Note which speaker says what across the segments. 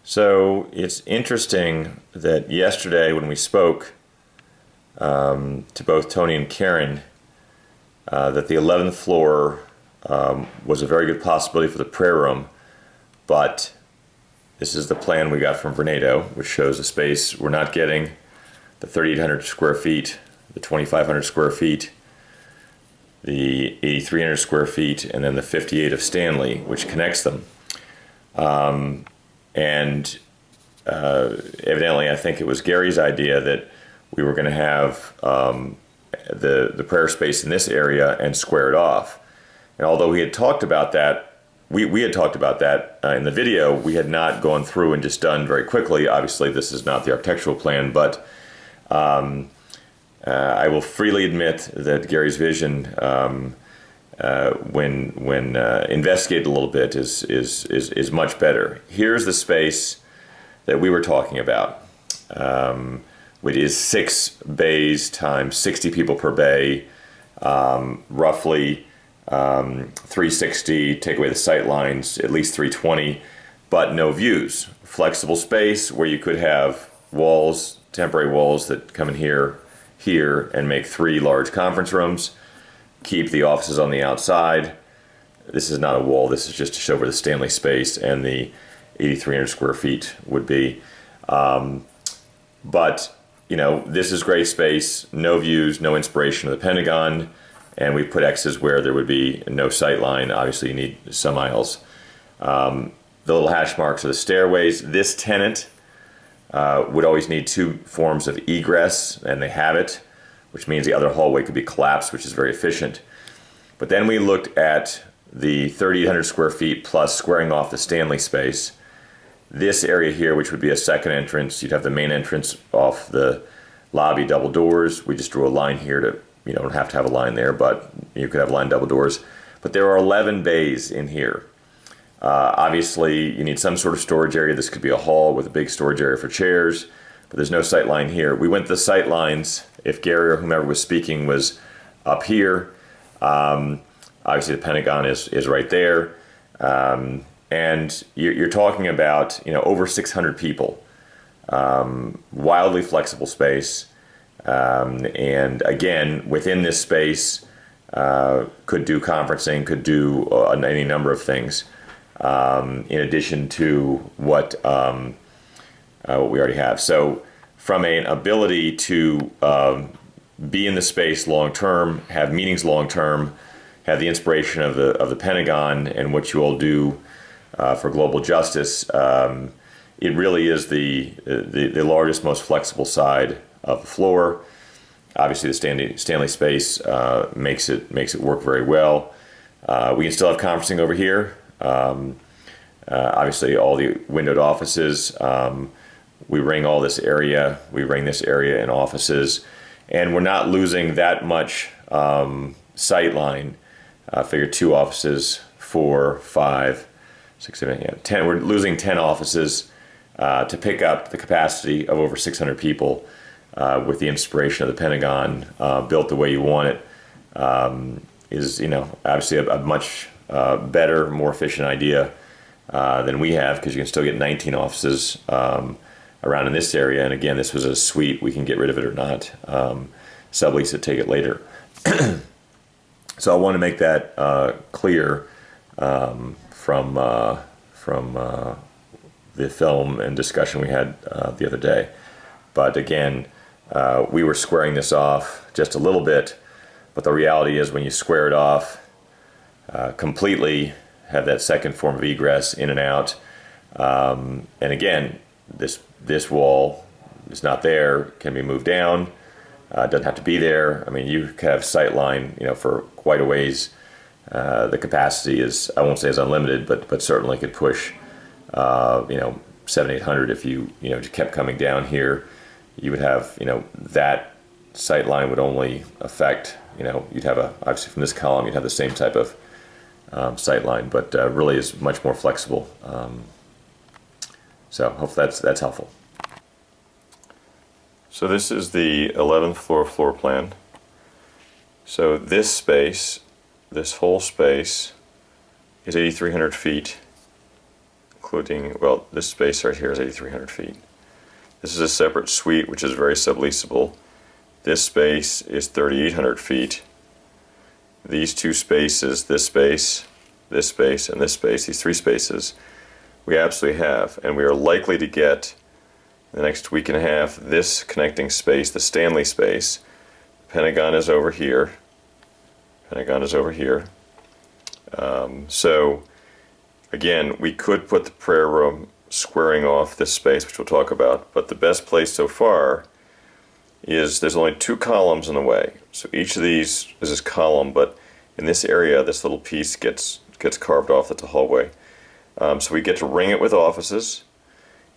Speaker 1: So it's interesting that yesterday when we spoke to both Tony and Karen, that the 11th floor was a very good possibility for the prayer room, but this is the plan we got from Vornado, which shows the space. We're not getting the 3,800 square feet, the 2,500 square feet, the 8,300 square feet, and then the 58 of Stanley, which connects them. Evidently, I think it was Gary's idea that we were going to have the prayer space in this area and square it off. And although we had talked about that, we had talked about that in the video, we had not gone through and just done very quickly. Obviously, this is not the architectural plan, but I will freely admit that Gary's vision, when investigated a little bit, is much better. Here's the space that we were talking about, which is 6 bays times 60 people per bay, roughly 360, take away the sight lines, at least 320, but no views. Flexible space where you could have walls, temporary walls that come in here, and make 3 large conference rooms, keep the offices on the outside. This is not a wall, this is just to show where the Stanley space and the 8,300 square feet would be. But, you know, this is great space, no views, no inspiration of the Pentagon, and we put X's where there would be no sight line. Obviously, you need some aisles. The little hash marks are the stairways. This tenant would always need 2 forms of egress, and they have it, which means the other hallway could be collapsed, which is very efficient. But then we looked at the 3,800 square feet plus squaring off the Stanley space. This area here, which would be a second entrance, you'd have the main entrance off the lobby, double doors. We just drew a line here to, you don't have to have a line there, but you could have line double doors. But there are 11 bays in here. Obviously, you need some sort of storage area. This could be a hall with a big storage area for chairs, but there's no sight line here. We went to the sight lines. If Gary or whomever was speaking was up here, obviously the Pentagon is right there. And you're talking about, over 600 people, wildly flexible space. And again, within this space, could do conferencing, could do any number of things. In addition to what we already have. So from an ability to be in the space long term, have meetings long term, have the inspiration of the Pentagon and what you all do for global justice, it really is the largest, most flexible side of the floor. Obviously, the Stanley space makes it work very well. We can still have conferencing over here. Obviously, all the windowed offices. We ring all this area. We ring this area in offices, and we're not losing that much sight line. Figure 2 offices, 4, 5, 6, 7, 10. We're losing 10 offices to pick up the capacity of over 600 people with the inspiration of the Pentagon, built the way you want it. Is obviously a much better, more efficient idea than we have, because you can still get 19 offices around in this area. And again, this was a suite. We can get rid of it or not. Sublease it, take it later. So I want to make that clear from the film and discussion we had the other day. But again, we were squaring this off just a little bit. But the reality is when you square it off completely, have that second form of egress in and out. And again, this wall is not there, can be moved down. Doesn't have to be there. I mean, you can have sight line, for quite a ways. The capacity is, I won't say is unlimited, but certainly could push, 700-800 if you just kept coming down here. You would have, that sight line would only affect, you'd have obviously from this column, you'd have the same type of sight line, but really is much more flexible. So hopefully that's helpful. So this is the 11th floor plan. So this space, this whole space, is 8,300 feet, including, well, this space right here is 8,300 feet. This is a separate suite, which is very subleasable. This space is 3,800 feet. These two spaces, this space, and this space, these three spaces, we absolutely have. And we are likely to get, in the next week and a half, this connecting space, the Stanley space. Pentagon is over here. Pentagon is over here. So, again, we could put the prayer room squaring off this space, which we'll talk about, but the best place so far is there's only two columns in the way. So each of these is this column, but in this area, this little piece gets carved off. That's a hallway. So we get to ring it with offices,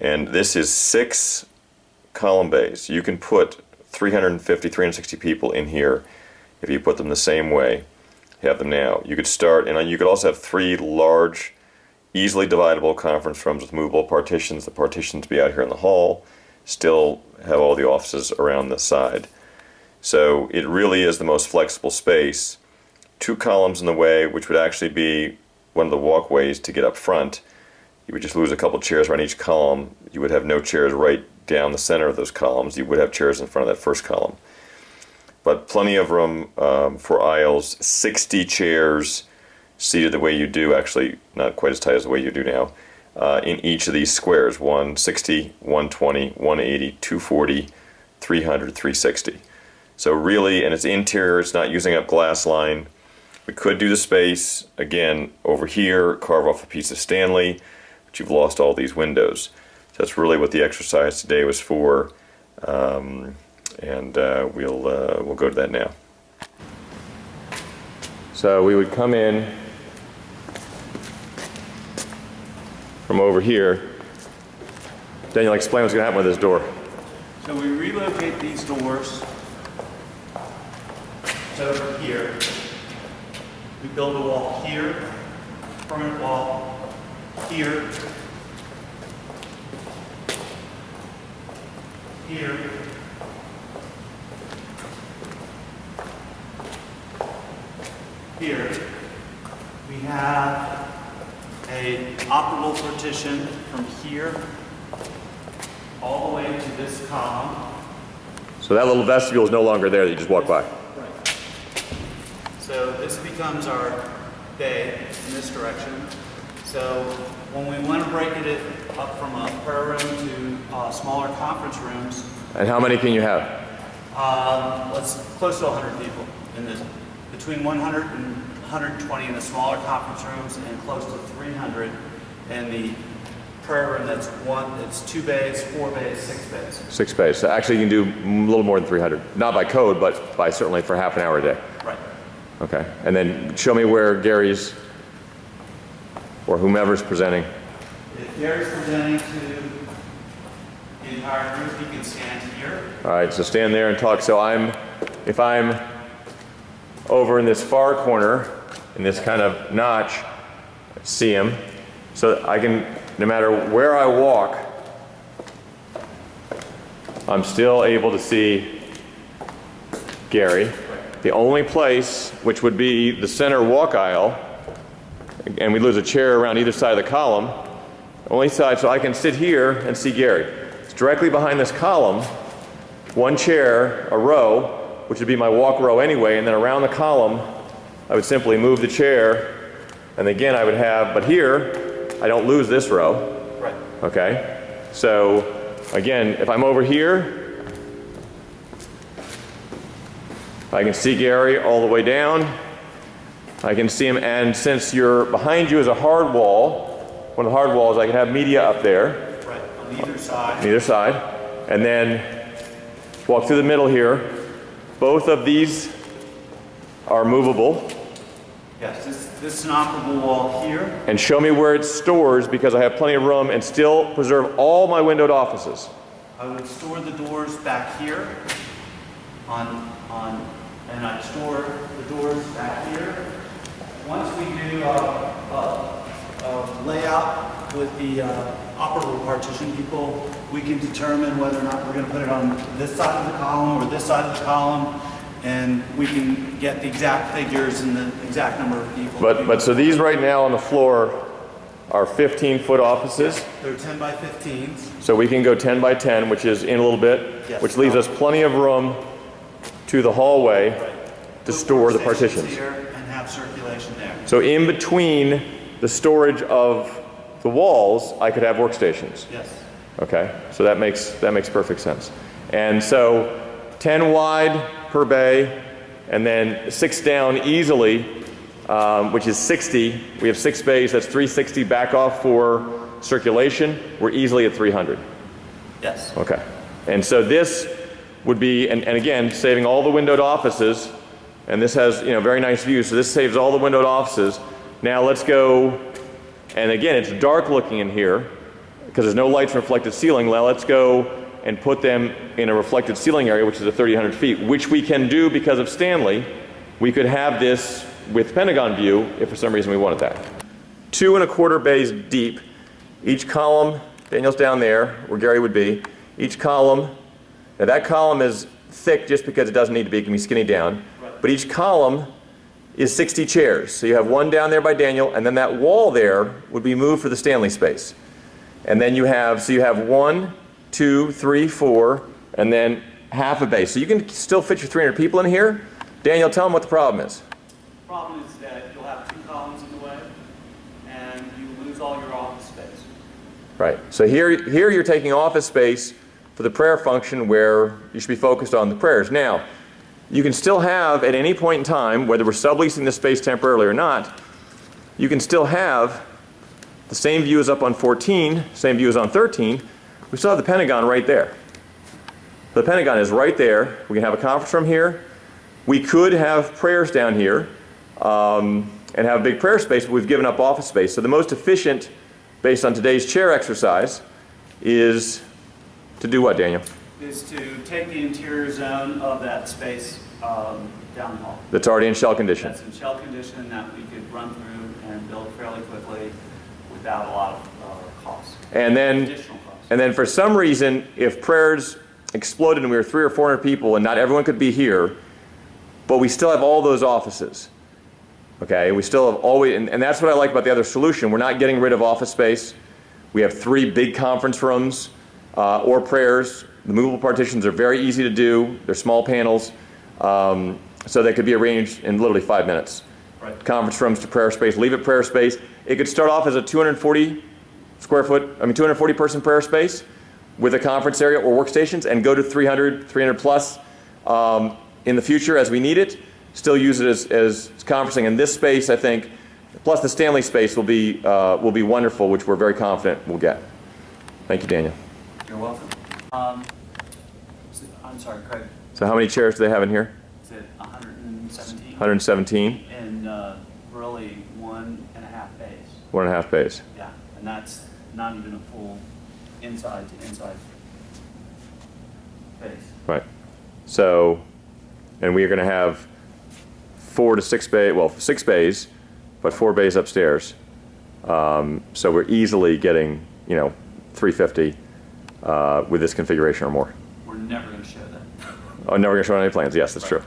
Speaker 1: and this is 6 column bays. You can put 350, 360 people in here if you put them the same way you have them now. You could start, and you could also have 3 large, easily dividable conference rooms with movable partitions. The partitions be out here in the hall, still have all the offices around the side. So it really is the most flexible space. 2 columns in the way, which would actually be one of the walkways to get up front. You would just lose a couple chairs around each column. You would have no chairs right down the center of those columns. You would have chairs in front of that first column. But plenty of room for aisles, 60 chairs seated the way you do, actually not quite as tight as the way you do now, in each of these squares, 160, 120, 180, 240, 300, 360. So really, and it's interior, it's not using up glass line. We could do the space, again, over here, carve off a piece of Stanley, but you've lost all these windows. So that's really what the exercise today was for, and we'll go to that now. So we would come in from over here. Daniel, explain what's going to happen with this door.
Speaker 2: So we relocate these doors to over here. We build a wall here, permanent wall here, here, here. We have an operable partition from here all the way to this column.
Speaker 1: So that little vestibule is no longer there that you just walk by.
Speaker 2: Right. So this becomes our bay in this direction. So when we want to break it up from a prayer room to smaller conference rooms.
Speaker 1: And how many can you have?
Speaker 2: Let's close to 100 people in this, between 100 and 120 in the smaller conference rooms, and close to 300 in the prayer room. It's 2 bays, 4 bays, 6 bays.
Speaker 1: 6 bays. So actually you can do a little more than 300. Not by code, but by certainly for half an hour a day.
Speaker 2: Right.
Speaker 1: Okay. And then show me where Gary's or whomever's presenting.
Speaker 2: If Gary's presenting to the entire group, he can stand here.
Speaker 1: All right, so stand there and talk. So if I'm over in this far corner, in this kind of notch, see him. So I can, no matter where I walk, I'm still able to see Gary. The only place, which would be the center walk aisle, and we lose a chair around either side of the column, only side, so I can sit here and see Gary. It's directly behind this column, 1 chair, a row, which would be my walk row anyway, and then around the column, I would simply move the chair, and again I would have, but here, I don't lose this row.
Speaker 2: Right.
Speaker 1: Okay? So, again, if I'm over here, I can see Gary all the way down. I can see him, and since behind you is a hard wall, one of the hard walls, I can have media up there.
Speaker 2: Right, on either side.
Speaker 1: On either side. And then walk through the middle here. Both of these are movable.
Speaker 2: Yes, this is an operable wall here.
Speaker 1: And show me where it stores, because I have plenty of room and still preserve all my windowed offices.
Speaker 2: I would store the doors back here and I'd store the doors back here. Once we do layout with the operable partition, we can determine whether or not we're going to put it on this side of the column or this side of the column, and we can get the exact figures and the exact number of people.
Speaker 1: But so these right now on the floor are 15-foot offices.
Speaker 2: They're 10 by 15s.
Speaker 1: So we can go 10 by 10, which is in a little bit,
Speaker 2: Yes.
Speaker 1: which leaves us plenty of room to the hallway to store the
Speaker 2: Workstations
Speaker 1: partitions.
Speaker 2: here and have circulation there.
Speaker 1: So in between the storage of the walls, I could have workstations.
Speaker 2: Yes.
Speaker 1: Okay, so that makes perfect sense. And so 10 wide per bay, and then 6 down easily, which is 60. We have 6 bays, that's 360 back off for circulation. We're easily at 300.
Speaker 2: Yes.
Speaker 1: Okay, and so this would be, and again, saving all the windowed offices, and this has, very nice views, so this saves all the windowed offices. Now let's go, and again, it's dark looking in here, because there's no lights from reflected ceiling. Now let's go and put them in a reflected ceiling area, which is a 3,000 feet, which we can do because of Stanley. We could have this with Pentagon view if for some reason we wanted that. 2 1/4 bays deep. Each column, Daniel's down there where Gary would be. Each column, now that column is thick just because it doesn't need to be, it can be skinny down. But each column is 60 chairs. So you have one down there by Daniel, and then that wall there would be moved for the Stanley space. And then you have 1, 2, 3, 4, and then half a base. So you can still fit your 300 people in here. Daniel, tell them what the problem is.
Speaker 2: The problem is that you'll have 2 columns in the way, and you lose all your office space.
Speaker 1: Right. So here you're taking office space for the prayer function where you should be focused on the prayers. Now, you can still have at any point in time, whether we're subleasing this space temporarily or not, you can still have the same view as up on 14, same view as on 13. We still have the Pentagon right there. The Pentagon is right there. We can have a conference room here. We could have prayers down here and have a big prayer space, but we've given up office space. So the most efficient, based on today's chair exercise, is to do what, Daniel?
Speaker 2: Is to take the interior zone of that space down the hall.
Speaker 1: That's already in shell condition.
Speaker 2: That's in shell condition that we could run through and build fairly quickly without a lot of costs.
Speaker 1: And then,
Speaker 2: Additional costs.
Speaker 1: and then for some reason, if prayers exploded and we were 300 or 400 people and not everyone could be here, but we still have all those offices. Okay, we still have always, and that's what I like about the other solution. We're not getting rid of office space. We have 3 big conference rooms or prayers. The movable partitions are very easy to do. They're small panels, so they could be arranged in literally 5 minutes.
Speaker 2: Right.
Speaker 1: Conference rooms to prayer space, leave it prayer space. It could start off as a 240 person prayer space with a conference area or workstations and go to 300 plus in the future as we need it. Still use it as conferencing. And this space, I think, plus the Stanley space will be wonderful, which we're very confident we'll get. Thank you, Daniel.
Speaker 2: You're welcome. I'm sorry, Craig.
Speaker 1: So how many chairs do they have in here?
Speaker 2: Is it 117?
Speaker 1: 117.
Speaker 2: And really 1.5 bays.
Speaker 1: 1.5 bays.
Speaker 2: Yeah, and that's not even a full inside to inside base.
Speaker 1: Right. So, and we are going to have 4 to 6 bays, well, 6 bays, but 4 bays upstairs. So we're easily getting, 350 with this configuration or more.
Speaker 2: We're never going to show that.
Speaker 1: Oh, never going to show any plans. Yes, that's true.